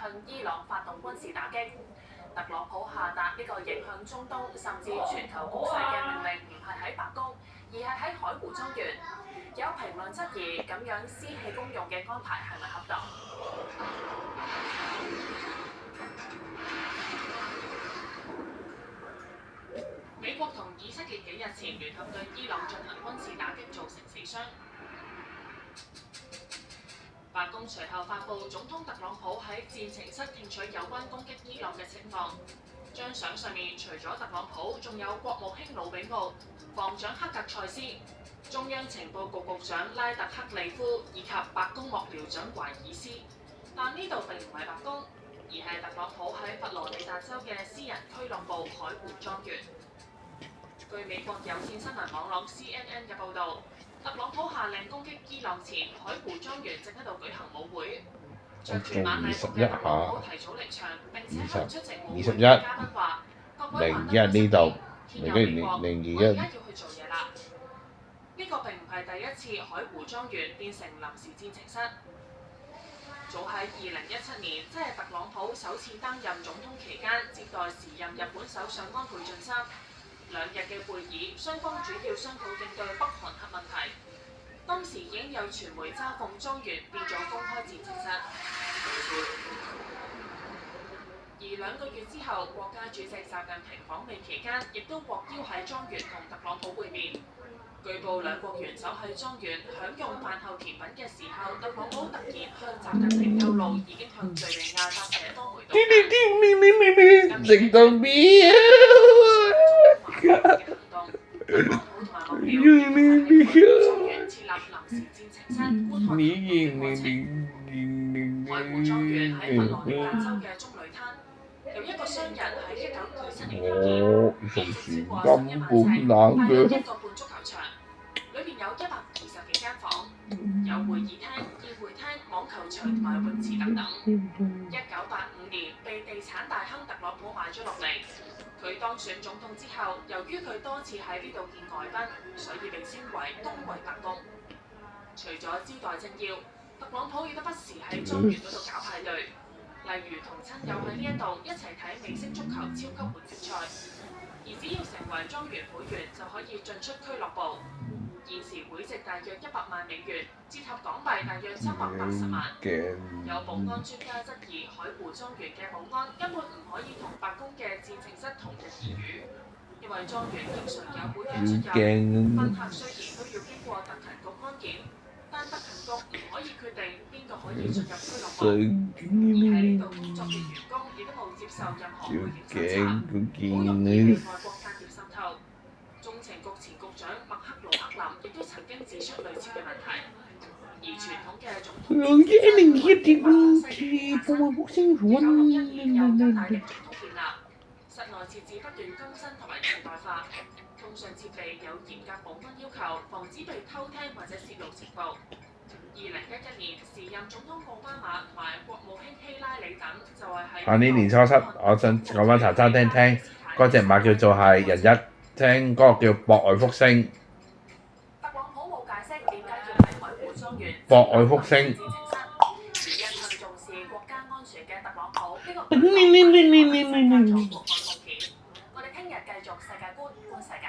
向伊朗發動軍事打擊。特朗普下達呢個影響中東甚至全球局勢嘅命令，唔係喺白宮，而係喺海湖莊園。有評論質疑咁樣私氣公用嘅安排係咪恰當？美國同以色列幾日前聯合對伊朗進行軍事打擊，造成死傷。白宮隨後發布總統特朗普喺戰情室聽取有關攻擊伊朗嘅情況。張相上面除咗特朗普，仲有國務卿魯比奧、防長克格塞斯、中央情報局局長拉特克利夫以及白宮幕僚長懷爾斯。但呢度並唔係白宮，而係特朗普喺佛羅里達州嘅私人俱樂部海湖莊園。據美國有線新聞網絡 CNN 嘅報導，特朗普下令攻擊伊朗前，海湖莊園正喺度舉行舞會。着住晚禮服嘅特朗普提早離場，並且向出席舞會嘅嘉賓話：各位患得呢度，天有美國，我而家要去做嘢啦。呢個並唔係第一次海湖莊園變成臨時戰情室。早喺2017年，即係特朗普首次擔任總統期間，接待時任日本首相安倍晉三。2日嘅會議，雙方主要商討應對北韓核問題。當時已經有傳媒嘲諷莊園變咗公開戰情室。而2個月之後，國家主席習近平訪美期間，亦都獲邀喺莊園同特朗普會面。據報兩國元首喺莊園享用飯後甜品嘅時候，特朗普突然向習近平透露已經向敍利亞發射多枚導彈。食到邊啊！特朗普同埋幕僚喺莊園設立臨時戰情室，觀看海湖莊園喺佛羅里達州嘅棕櫚灘，由一個商人喺1927年興建，面積超過11萬呎，大約1個半足球場，裏邊有120幾間房，有會議廳、宴會廳、網球場同埋泳池等等。1985年被地產大亨特朗普買咗落嚟。佢當選總統之後，由於佢多次喺呢度見外賓，所以被稱為冬季白宮。除咗招待政要，特朗普亦都不時喺莊園嗰度搞派對，例如同親友喺呢一度一齊睇美式足球超級碗決賽。而只要成為莊園會員就可以進出俱樂部。現時會籍大約100萬美元，折合港幣大約780萬。有保安專家質疑海湖莊園嘅保安根本唔可以同白宮嘅戰情室同日而語，因為莊園經常有會員出入，賓客雖然都要經過特勤局安檢，但特勤局唔可以決定邊個可以進入俱樂部，而喺呢度工作嘅員工亦都冇接受任何背景審查，好容易被外國間諜滲透。中情局前局長麥克魯克林亦都曾經指出類似嘅問題。而傳統嘅總統1961年有更大嘅總統建立，室內設置不斷更新同埋現代化，通訊設備有嚴格保安要求，防止被偷聽或者泄露情報。2011年，時任總統奧巴馬同埋國務卿希拉里等就係喺下年年初7，我想講翻茶餐廳聽嗰隻馬叫做係人一，聽嗰個叫博愛福星。特朗普冇解釋點解要喺海湖莊園博愛福星。而一向重視國家安全嘅特朗普，呢個世界做國安風險。我哋聽日繼續世界觀觀世界。